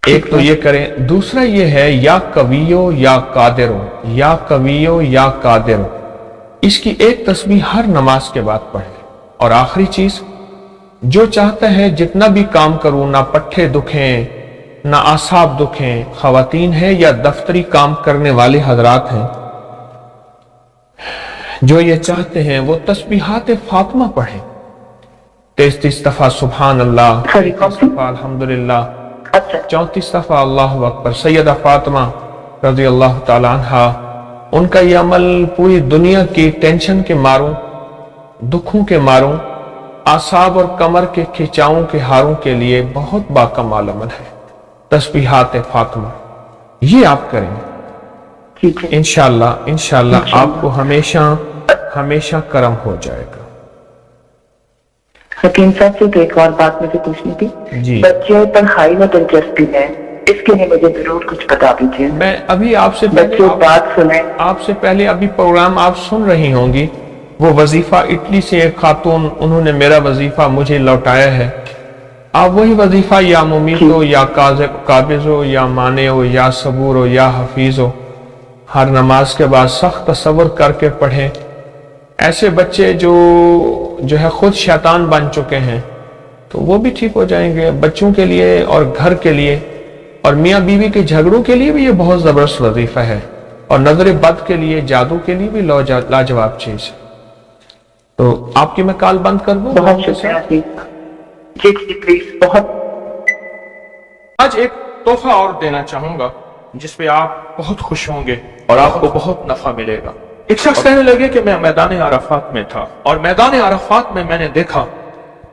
ایک تو یہ کریں. دوسرا یہ ہے یا قویو یا قادرو، یا قویو یا قادرو، اس کی ایک تسبیح ہر نماز کے بعد پڑھیں. اور آخری چیز، جو چاہتا ہے جتنا بھی کام کروں، نہ پٹھے دکھیں نہ اعصاب دکھیں، خواتین ہیں یا دفتری کام کرنے والے حضرات ہیں، جو یہ چاہتے ہیں وہ تسبیحات فاطمہ پڑھیں. 33 دفعہ سبحان اللہ، 33 دفعہ الحمدللہ، 34 دفعہ اللہ اکبر. سیدہ فاطمہ رضی اللہ تعالی عنہ، ان کا یہ عمل پوری دنیا کی ٹینشن کے ماروں، دکھوں کے ماروں، اعصاب اور کمر کے کھچاؤں کے ہاروں کے لیے بہت باکمال عمل ہے. تسبیحات فاطمہ یہ آپ کریں انشاءاللہ آپ کو ہمیشہ کرم ہو جائے گا. حکیم صاحب سے ایک اور بات مجھے پوچھنی تھی. جی، بچے پڑھائی میں دلچسپی ہے، اس کے لیے مجھے ضرور کچھ بتا دیجیے. میں ابھی آپ سے بچے بات سنیں. آپ سے پہلے ابھی پروگرام آپ سن رہی ہوں گی، وہ وظیفہ اٹلی سے ایک خاتون، انہوں نے میرا وظیفہ مجھے لوٹایا ہے. آپ وہی وظیفہ یا ممیت ہو یا قابض ہو یا مانع ہو یا صبور ہو یا حفیظ ہو، ہر نماز کے بعد سخت تصور کر کے پڑھیں. ایسے بچے جو ہے خود شیطان بن چکے ہیں تو وہ بھی ٹھیک ہو جائیں گے. بچوں کے لیے اور گھر کے لیے اور میاں بیوی کے جھگڑوں کے لیے بھی یہ بہت زبردست وظیفہ ہے، اور نظر بد کے لیے، جادو کے لیے بھی لاجواب چیز. تو آپ کی میں کال بند کر دوں؟ بہت شکریہ. جی پلیز. بہت آج ایک تحفہ اور دینا چاہوں گا جس پہ آپ بہت خوش ہوں گے اور آپ کو بہت نفع ملے گا. ایک شخص کہنے لگے کہ میں میدان عرفات میں تھا، اور میدان عرفات میں نے دیکھا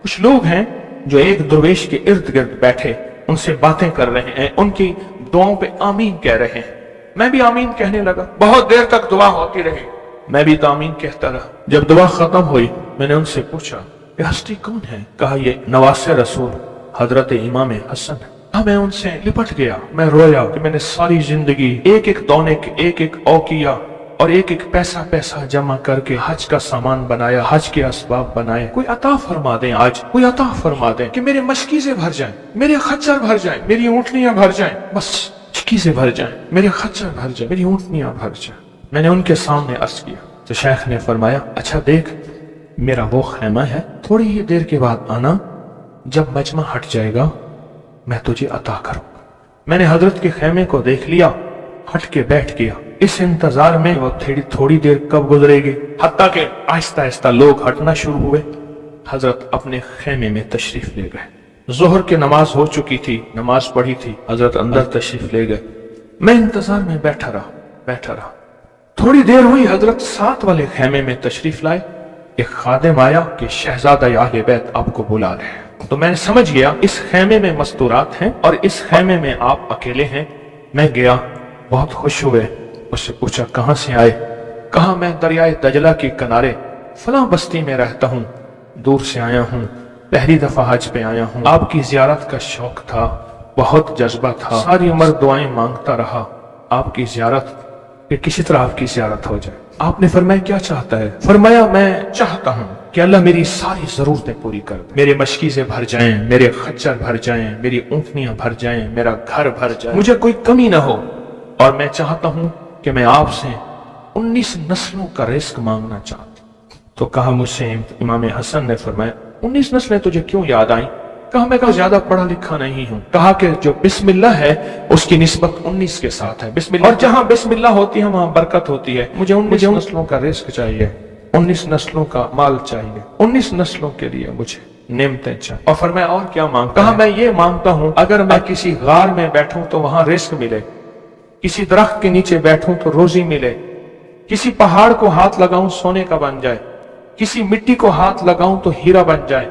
کچھ لوگ ہیں جو ایک درویش کے ارد گرد بیٹھے ان سے باتیں کر رہے ہیں، ان کی دعاؤں پہ آمین کہہ رہے ہیں. میں بھی آمین کہنے لگا، بہت دیر تک دعا ہوتی رہی، میں بھی تو آمین کہتا رہا. جب دعا ختم ہوئی میں نے ان سے پوچھا یہ ہستی کون ہے؟ کہا یہ نواسہ رسول حضرت امام حسن ہے. میں ان سے لپٹ گیا، میں رویا کہ میں نے ساری زندگی ایک ایک دونے کے ایک ایک اوقیہ اور ایک ایک پیسہ جمع کر کے حج کا سامان بنایا، حج کے اسباب بنائے. کوئی عطا فرما دیں، آج کوئی عطا فرما دیں کہ میرے مشکیزیں بھر جائیں، میرے خچر بھر جائیں، میری اونٹنیاں بھر جائیں، بس مشکیزیں بھر جائیں، میرے خچر بھر جائیں، میری اونٹنیاں بھر جائیں. میں نے ان کے سامنے عرض کیا تو شیخ نے فرمایا اچھا دیکھ، میرا وہ خیمہ ہے، تھوڑی ہی دیر کے بعد آنا، جب مجمع ہٹ جائے گا میں تجھے عطا کروں گا. میں نے حضرت کے خیمے کو دیکھ لیا، ہٹ کے بیٹھ گیا، اس انتظار میں وہ تھوڑی دیر کب گزرے گی، حتیٰ کہ آہستہ آہستہ لوگ ہٹنا شروع ہوئے. حضرت اپنے خیمے میں تشریف لے گئے. ظہر کی نماز ہو چکی تھی، نماز پڑھی تھی، حضرت اندر تشریف لے گئے. میں انتظار میں بیٹھا رہا. تھوڑی دیر ہوئی، حضرت ساتھ والے خیمے میں تشریف لائے. ایک خادم آیا کہ شہزادہ اہل بیت آپ کو بلا رہے ہیں. تو میں نے سمجھ گیا اس خیمے میں مستورات ہیں اور اس خیمے میں آپ اکیلے ہیں. میں گیا، بہت خوش ہوئے، اس سے پوچھا کہاں سے آئے؟ کہا میں دریائے دجلہ کے کنارے فلاں بستی میں رہتا ہوں، دور سے آیا ہوں، پہلی دفعہ حج پہ آیا ہوں. آپ کی زیارت کا شوق تھا، بہت جذبہ تھا، ساری عمر دعائیں مانگتا رہا آپ کی زیارت، کہ کسی طرح آپ کی زیارت ہو جائے. آپ نے فرمایا کیا چاہتا ہے؟ فرمایا میں چاہتا ہوں کہ اللہ میری ساری ضرورتیں پوری کر دے، میرے مشکیزیں بھر جائیں، میرے خچر بھر جائیں، میری اونٹنیاں بھر جائیں، میرا گھر بھر جائے، مجھے کوئی کمی نہ ہو. اور میں چاہتا ہوں کہ میں آپ سے 19 نسلوں کا رزق مانگنا چاہتا ہوں. تو کہا مجھ سے امام حسن نے فرمایا 19 نسلیں تجھے کیوں یاد آئیں؟ کہا میں زیادہ پڑھا لکھا نہیں ہوں. کہا کہ جو بسم اللہ ہے اس کی نسبت 19 کے ساتھ ہے، بسم اللہ، اور جہاں بسم اللہ ہوتی ہے وہاں برکت ہوتی ہے. مجھے 19 نسلوں کا رزق چاہیے، 19 نسلوں کا مال چاہیے، 19 نسلوں کے لیے مجھے نعمتیں چاہیے. اور فرمایا اور کیا مانگتا؟ کہا میں یہ مانگتا ہوں اگر میں کسی غار میں بیٹھوں تو وہاں رزق ملے، کسی درخت کے نیچے بیٹھوں تو روزی ملے، کسی پہاڑ کو ہاتھ لگاؤں سونے کا بن جائے، کسی مٹی کو ہاتھ لگاؤں تو ہیرا بن جائے.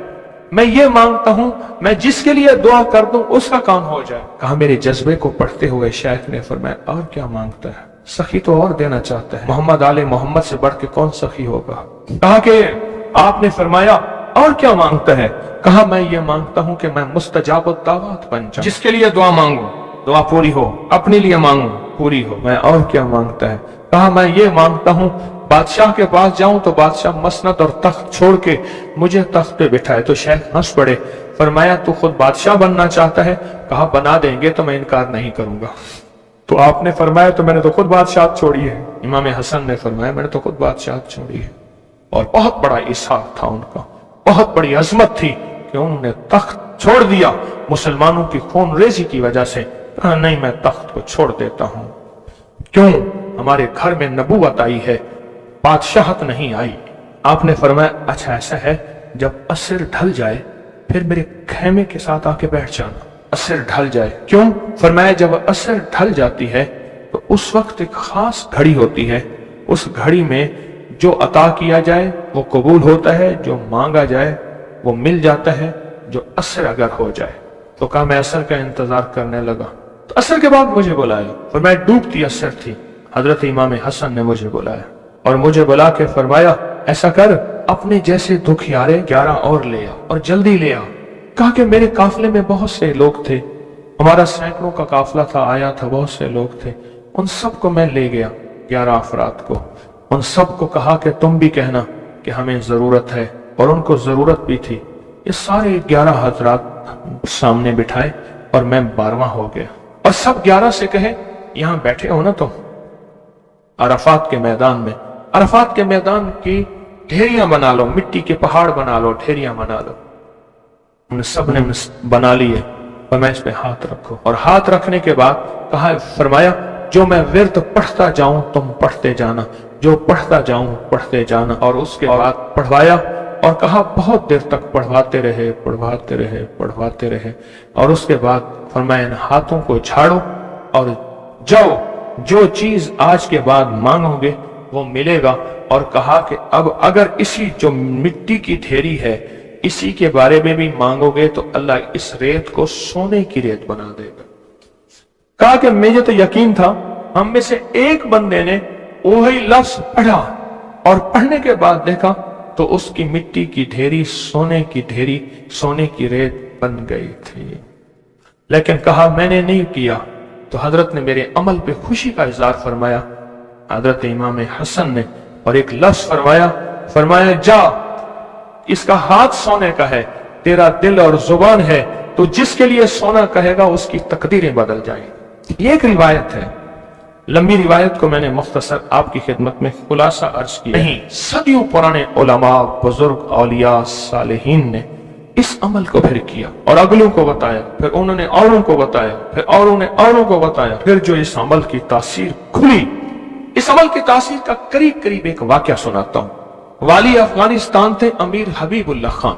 میں یہ مانگتا ہوں میں جس کے لیے دعا کر دوں اس کا کام ہو جائے. کہا میرے جذبے کو پڑھتے ہوئے شیخ نے فرمایا اور کیا مانگتا ہے؟ سخی تو اور دینا چاہتا ہے، محمد آل محمد سے بڑھ کے کون سخی ہوگا؟ کہا کہ آپ نے فرمایا اور کیا مانگتا ہے؟ کہا میں یہ مانگتا ہوں کہ میں مستجاب الدعوات بن جاؤں، جس کے لیے دعا مانگوں دعا پوری ہو، اپنے لیے مانگوں پوری ہو. میں اور کیا مانگتا ہے؟ کہا میں یہ مانگتا ہوں بادشاہ کے پاس جاؤں تو بادشاہ مسند اور تخت چھوڑ کے مجھے تخت پہ بٹھائے. تو شیخ ہنس پڑے फरमाया तू खुद बादशाह बनना चाहता है? कहा बना देंगे तो मैं इनकार नहीं करूंगा। तो आपने फरमाया तो मैंने तो खुद बादशाह छोड़ी है। इमाम हसन ने फरमाया मैंने तो खुद बादशाह छोड़ी है। और बहुत बड़ा इसहार था उनका, बहुत बड़ी अजमत थी कि उन्होंने तख्त छोड़ दिया मुसलमानों की खून रेजी की वजह से। कहा नहीं मैं तख्त को छोड़ देता हूं। क्यों? हमारे घर में नबूवत आई है, बादशाहत नहीं आई। आपने फरमाया अच्छा ऐसा है, जब असर ढल जाए फिर मेरे खेमे के साथ आके बैठ जाना। असर ढल जाए? क्यों? फरमाया जब असर ढल जाती है तो उस वक्त एक खास घड़ी होती है, उस घड़ी में जो अता किया जाए वो कबूल होता है, जो मांगा जाए वो मिल जाता है, जो असर अगर हो जाए। तो कहा मैं असर का इंतजार करने लगा। तो असर के बाद मुझे बुलाया, फरमाया डूबती असर थी। हजरत इमाम हसन ने मुझे बुलाया और मुझे बुला के फरमाया ऐसा कर, अपने जैसे दुखियारे 11 और ले आ और जल्दी ले आ। कहा कि मेरे काफले में बहुत से लोग थे, हमारा सैकड़ों का काफला था, आया था, बहुत से लोग थे, उन सबको मैं ले गया 11 अफराद को। उन सबको कहा कि तुम भी कहना कि हमें जरूरत है, और उनको जरूरत भी थी। ये सारे 11 हजरात सामने बिठाए और मैं 12वां हो गया। और सब 11 से कहे यहां बैठे हो ना तुम अरफात के मैदान में, अरफात के मैदान की ढेरियां बना लो, मिट्टी के पहाड़ बना लो, ढेरियां बना लो। उन सब ने बना लिए। और मैं इस पे हाथ रखो, और हाथ रखने के बाद कहा फरमाया जो मैं विर्द पढ़ता जाऊं तुम पढ़ते जाना, जो पढ़ता जाऊं पढ़ते जाना। और उसके बाद पढ़वाया और कहा बहुत देर तक पढ़वाते रहे, पढ़वाते रहे, पढ़वाते रहे। और उसके बाद फरमाया इन हाथों को झाड़ो और जाओ, जो चीज आज के बाद मांगोगे वो मिलेगा। और कहा कि अब अगर इसी जो मिट्टी की ढेरी है इसी के बारे में भी मांगोगे तो अल्लाह इस रेत को सोने की रेत बना देगा। कहा कि मुझे तो यकीन था, हम में से एक बंदे ने वही लफ्ज पढ़ा और पढ़ने के बाद देखा तो उसकी मिट्टी की ढेरी सोने की ढेरी, सोने की रेत बन गई थी। लेकिन कहा मैंने नहीं किया। तो हजरत ने मेरे अमल पे खुशी का इजहार फरमाया, हजरत इमाम हसन ने, और एक लफ्ज फरमाया, फरमाया जा इसका हाथ सोने का है, तेरा दिल और जुबान है, तो जिसके लिए सोना कहेगा उसकी तकदीरें बदल जाएंगी। ये एक रिवायत है, लंबी रिवायत को मैंने मुख्तसर आपकी खिदमत में खुलासा अर्ज किया। नहीं, सदियों पुराने उलमा, बुजुर्ग, औलिया, सालेहीन ने इस अमल को फिर किया और अगलों को बताया, फिर उन्होंने औरों को बताया, फिर औरों ने औरों को बताया। फिर जो इस अमल की तासीर खुली, इस अमल की तासीर का करीब करीब एक वाकया सुनाता हूं। वाली अफगानिस्तान थे अमीर हबीबुल्लाह खान,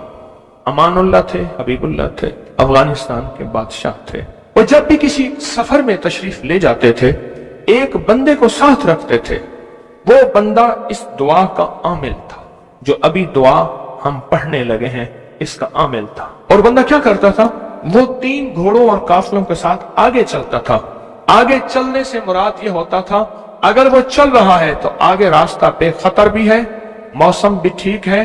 अमानुल्लाह थे, हबीबुल्लाह थे, अफगानिस्तान के बादशाह थे। वो जब भी किसी सफर में तशरीफ ले जाते थे एक बंदे को साथ रखते थे। वो बंदा इस दुआ का आमिल था, जो अभी दुआ हम पढ़ने लगे हैं इसका आमिल था। और बंदा क्या करता था, वो 3 घोड़ों और काफलों के साथ आगे चलता था। आगे चलने से मुराद ये होता था अगर वो चल रहा है तो आगे रास्ता बेखतर भी है, मौसम भी ठीक है,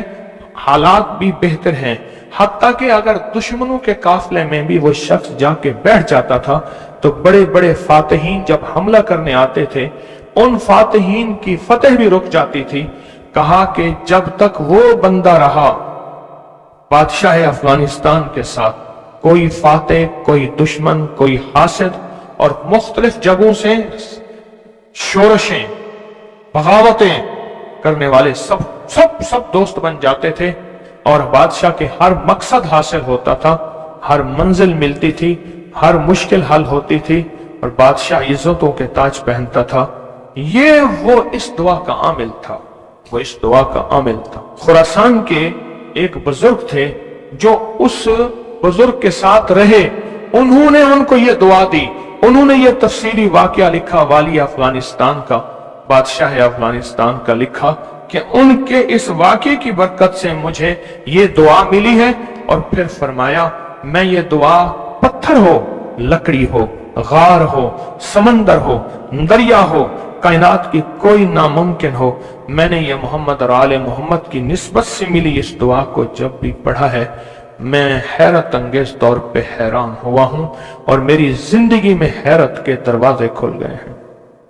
हालात भी बेहतर हैं। हत्ता कि अगर दुश्मनों के काफले में भी वो शख्स जाके बैठ जाता था तो बड़े बड़े फातिहीन जब हमला करने आते थे उन फातिहीन की फतेह भी रुक जाती थी। कहा कि जब तक वो बंदा रहा बादशाह अफगानिस्तान के साथ, कोई फातेह, कोई दुश्मन, कोई हासिद और मुख्तलिफ जगहों से शोरशें, बगावतें करने वाले सब दोस्त बन जाते थे और बादशाह के हर मकसद हासिल होता था, हर मंजिल मिलती थी, हर मुश्किल हल होती थी और बादशाह इज्जतों के ताज पहनता था। ये वो इस दुआ का आमिल था, वो इस दुआ का आमिल था। खुरासान के एक बुजुर्ग थे जो उस बुजुर्ग के साथ रहे, उन्होंने उनको ये दुआ दी, उन्होंने ये तफसीली वाकया लिखा वाली अफगानिस्तान का, बादशाह अफगानिस्तान का लिखा कि उनके इस वाकये की बरकत से मुझे ये दुआ मिली है। और फिर फरमाया मैं ये दुआ पत्थर हो, लकड़ी हो, गार हो, समंदर हो, दरिया हो, कायनात की कोई नामुमकिन हो, मैंने ये मोहम्मद और आले मोहम्मद की निस्बत से मिली इस दुआ को जब भी पढ़ा है मैं हैरत अंगेज तौर पे हैरान हुआ हूं और मेरी जिंदगी में हैरत के दरवाजे खुल गए हैं।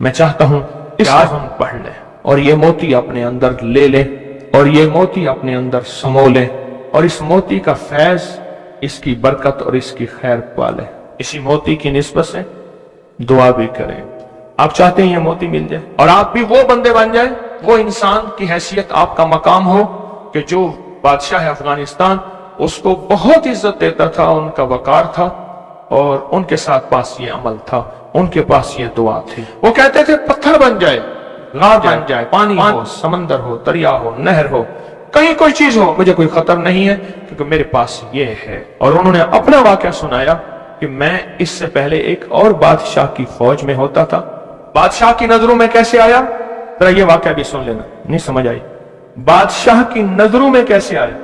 मैं चाहता हूं इस आज हम पढ़ लें और ये मोती अपने अंदर ले लें और ये मोती अपने अंदर समो लें और इस मोती का फैज इसकी बरकत और इसकी खैर पाले। इसी मोती की निस्बत से दुआ भी करें। आप चाहते हैं ये मोती मिल जाए और आप भी वो बंदे बन जाए, वो इंसान की हैसियत आपका मकाम हो कि जो बादशाह अफगानिस्तान उसको बहुत इज्जत देता था, उनका वकार था और उनके साथ पास ये अमल था, उनके पास ये दुआ थी। वो कहते थे पत्थर बन जाए, गार बन जाए, पानी हो, समंदर हो, दरिया हो, नहर हो, कहीं कोई चीज हो, मुझे कोई खतर नहीं है क्योंकि मेरे पास ये है। और उन्होंने अपना वाकया सुनाया कि मैं इससे पहले एक और बादशाह की फौज में होता था। बादशाह की नजरों में कैसे आया, जरा ये वाकया भी सुन लेना, नहीं समझ आई। बादशाह की नजरों में कैसे आया,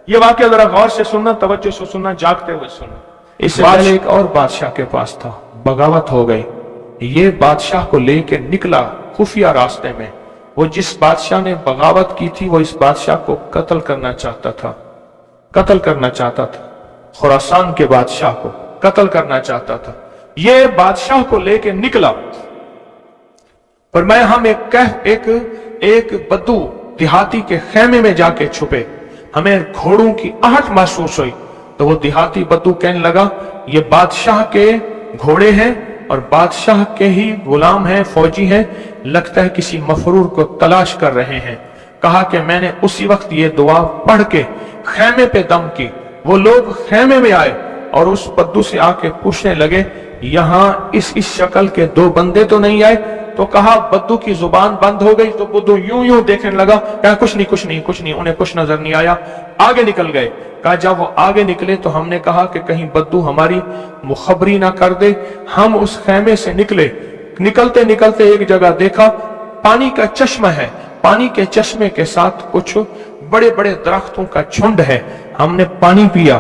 ये वाकया जरा गौर से सुनना, तवज्जो से सुनना, जागते हुए सुनना। इससे पहले एक और बादशाह के पास था, बगावत हो गई। ये बादशाह को लेके निकला खुफिया रास्ते में। वो जिस बादशाह ने बगावत की थी वो इस बादशाह को कत्ल करना चाहता था, कत्ल करना चाहता था, खुरासान के बादशाह को कत्ल करना चाहता था। ये बादशाह को लेके निकला पर मैं हम एक बद्दू देहाती के खेमे में जाके छुपे। हमें घोड़ों की आहट महसूस हुई तो वो देहाती बद्दू कहने लगा ये बादशाह के घोड़े हैं और बादशाह के ही गुलाम हैं, फौजी हैं, लगता है किसी मफरूर को तलाश कर रहे हैं। कहा कि मैंने उसी वक्त ये दुआ पढ़ के खेमे पे दम की। वो लोग खेमे में आए और उस बद्दू से आके पूछने लगे यहाँ इस शक्ल के दो बंदे तो नहीं आए? तो कहा बद्दू की जुबान बंद हो गई तो बद्दू यूं देखने लगा, कहा कुछ नहीं, उन्हें कुछ नजर नहीं आया, आगे निकल गए। कहा जब वो आगे निकले तो हमने कहा कि कहीं बद्दू हमारी मुखबरी ना कर दे। हम उस खेमे से निकले, निकलते निकलते एक जगह देखा पानी का चश्मा है, पानी के चश्मे के साथ कुछ बड़े बड़े दरख्तों का झुंड है। हमने पानी पिया,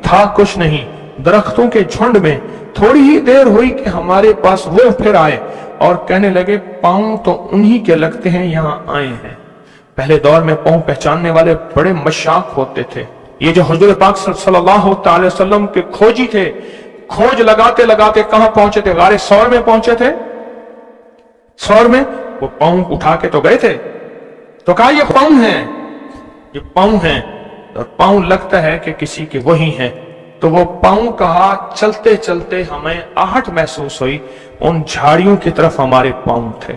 था कुछ नहीं, दरख्तों के झुंड में। थोड़ी ही देर हुई कि हमारे पास वो फिर आए और कहने लगे पांव तो उन्हीं के लगते हैं, यहाँ आए हैं। पहले दौर में पांव पहचानने वाले बड़े मशाक होते थे। ये जो हुजूर पाक सल्लल्लाहु अलैहि वसल्लम के खोजी थे, खोज लगाते लगाते कहां पहुंचे थे? गारे सौर में पहुंचे थे। सौर में वो पांव उठा के तो गए थे, तो कहा ये पांव हैं, ये पांव हैं, और पांव लगता है कि किसी के वही हैं। तो वो पांव कहा चलते चलते हमें आहट महसूस हुई, उन झाड़ियों की तरफ हमारे पांव थे।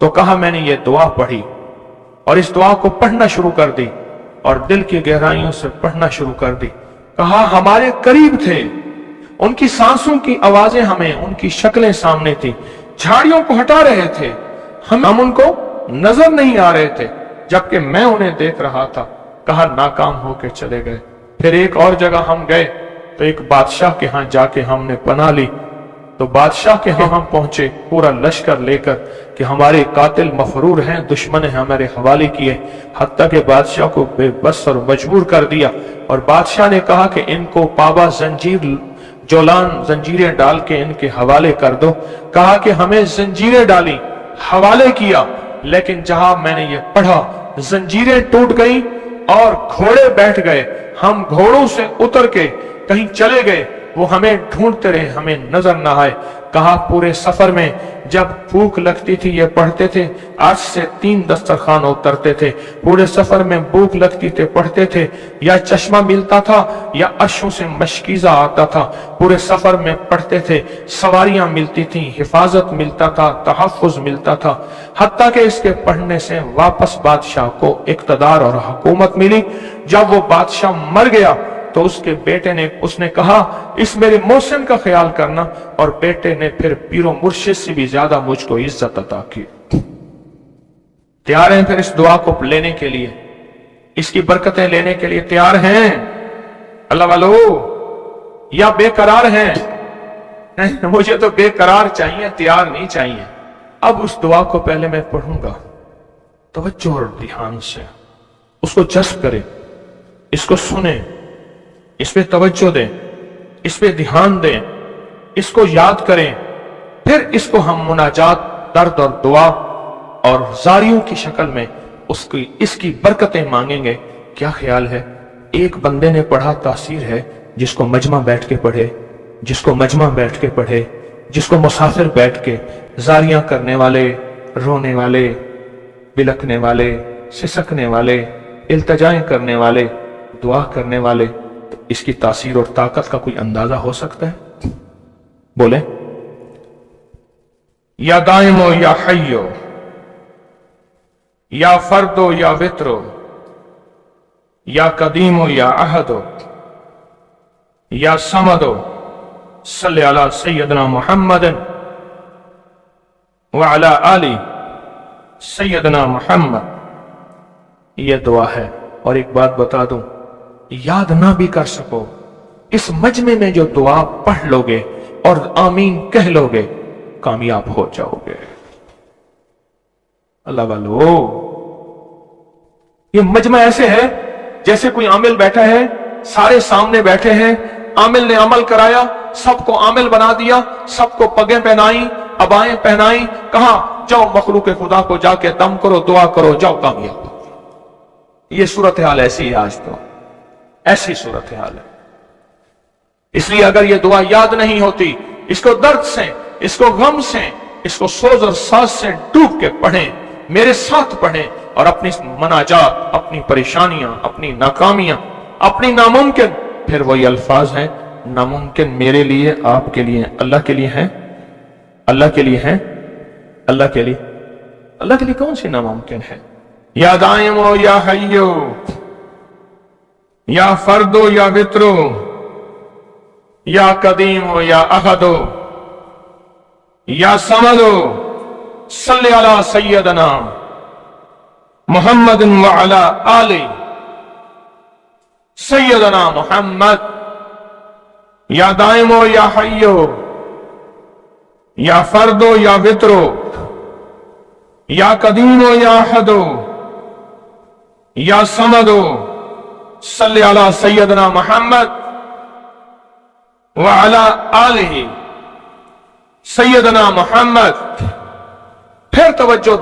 तो कहा मैंने ये दुआ पढ़ी और इस दुआ को पढ़ना शुरू कर दी और दिल की गहराइयों से पढ़ना शुरू कर दी। कहा हमारे करीब थे, उनकी सांसों की आवाजें हमें, उनकी शक्लें सामने थी, झाड़ियों को हटा रहे थे, हम उनको नजर नहीं आ रहे थे जबकि मैं उन्हें देख रहा था। कहा नाकाम होके चले गए। फिर एक और जगह हम गए तो एक बादशाह के यहाँ जाके हमने पनाह ली। तो बादशाह के यहाँ हम पहुंचे पूरा लश्कर लेकर कि हमारे कातिल मफरूर हैं, दुश्मन है, हमारे हवाले किए। हत्ता के बादशाह को बेबस और मजबूर कर दिया और बादशाह ने कहा कि इनको पाबा जंजीर जोलान जंजीरें डाल के इनके हवाले कर दो। कहा कि हमें जंजीरें डाली, हवाले किया, लेकिन जहां मैंने ये पढ़ा जंजीरें टूट गई और घोड़े बैठ गए। हम घोड़ों से उतर के कहीं चले गए, वो हमें ढूंढते रहे, हमें नजर ना आए। कहा पूरे सफर में जब भूख लगती थी ये पढ़ते थे, आज से 3 दस्तरखान उतरते थे। पूरे सफर में भूख लगती थे, पढ़ते थे, या चश्मा मिलता था या अर्शों से मशकीजा आता था। पूरे सफर में पढ़ते थे, सवारियां मिलती थी, हिफाजत मिलता था, तहफ़्फ़ुज़ मिलता था। हत्ता के इसके पढ़ने से वापस बादशाह को इक़्तिदार और हुकूमत मिली। जब वो बादशाह मर गया तो उसके बेटे ने, उसने कहा इस मेरे मोहसिन का ख्याल करना, और बेटे ने फिर पीरो मुर्शिद से भी ज्यादा मुझको इज्जत अता की। तैयार हैं फिर इस दुआ को लेने के लिए, इसकी बरकतें लेने के लिए तैयार हैं अल्लाह वालो, या बेकरार हैं? मुझे तो बेकरार चाहिए, तैयार नहीं चाहिए। अब उस दुआ को पहले मैं पढ़ूंगा, तवज्जो और ध्यान से उसको जज्ब करें, इसको सुने, इस पे तवज्जो दें, इस पे ध्यान दें, इसको याद करें। फिर इसको हम मुनाजात, दर्द और दुआ और जारियों की शक्ल में उसकी इसकी बरकतें मांगेंगे। क्या ख्याल है? एक बंदे ने पढ़ा, तासीर है। जिसको मजमा बैठ के पढ़े, जिसको मजमा बैठ के पढ़े, जिसको मुसाफिर बैठ के, जारियां करने वाले, रोने वाले, बिलखने वाले, सिसकने वाले, इल्तजाएं करने वाले, दुआ करने वाले, तो इसकी तासीर और ताकत का कोई अंदाजा हो सकता है? बोले, या दाइमो या हय्यो, या फर्दो या वित्रो, या कदीमो या अहदो, या समदो, सल्ले अला सय्यदना मुहम्मदन व अला आली सय्यदना मुहम्मद। यह दुआ है। और एक बात बता दूं, याद ना भी कर सको, इस मजमे में जो दुआ पढ़ लोगे और आमीन कह लोगे, कामयाब हो जाओगे। अल्लाह वालो, ये मजमा ऐसे है जैसे कोई आमिल बैठा है, सारे सामने बैठे हैं, आमिल ने अमल कराया, सबको आमिल बना दिया, सबको पगें पहनाई, अबाएं पहनाई, कहा जाओ मखलूक खुदा को जाके दम करो, दुआ करो, जाओ कामयाब। ये सूरत हाल ऐसी है, आज तो ऐसी सूरत हाल है। इसलिए अगर ये दुआ याद नहीं होती, इसको दर्द से, इसको गम से, इसको सोज और साज से डूब के पढ़ें, मेरे साथ पढ़ें और अपनी मनाजात, अपनी परेशानियां, अपनी नाकामियां, अपनी नामुमकिन, फिर वही अल्फाज हैं, नामुमकिन मेरे लिए, आपके लिए, अल्लाह के लिए है, अल्लाह के लिए है, अल्लाह के लिए, अल्लाह के लिए कौन सी नामुमकिन है? या दाइमो या हय्यो, या फर्दो या वित्रो, या कदीमो या अहदो, या समदो, सल्ले अला सय्यदना मुहम्मदिन व अला आली सय्यदना मुहम्मद। या दाइमो या हय्यो, या फर्दो या वित्रो, या कदीमो या अहदो, या समदो, सल्ले अला सय्यदना मुहम्मद व अला आलिहि सय्यदना मुहम्मद। फिर तवज्जो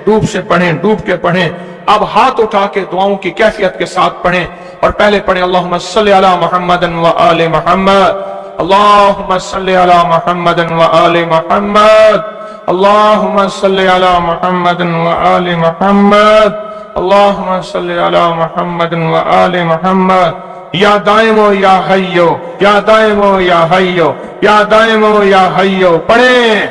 डूब से पढ़ें, डूब के पढ़ें। अब हाथ उठा के दुआओं की कैफियत के साथ पढ़ें और पहले पढ़ें अल्लाहुम्मा सल्ली अला मुहम्मदिन व आले मुहम्मद, अल्लाहुम्मा सल्ली अला मुहम्मदिन व आले मुहम्मद, अल्लाहुम्मा सल्ली अला मुहम्मदिन व आले मुहम्मद, अल्लाहुम्मा सल्ली अला मुहम्मदिन व आले मुहम्मद। या दाइमो या हय्यो, या दाइमो या हय्यो, या दाइमो या हय्यो, पढ़ें।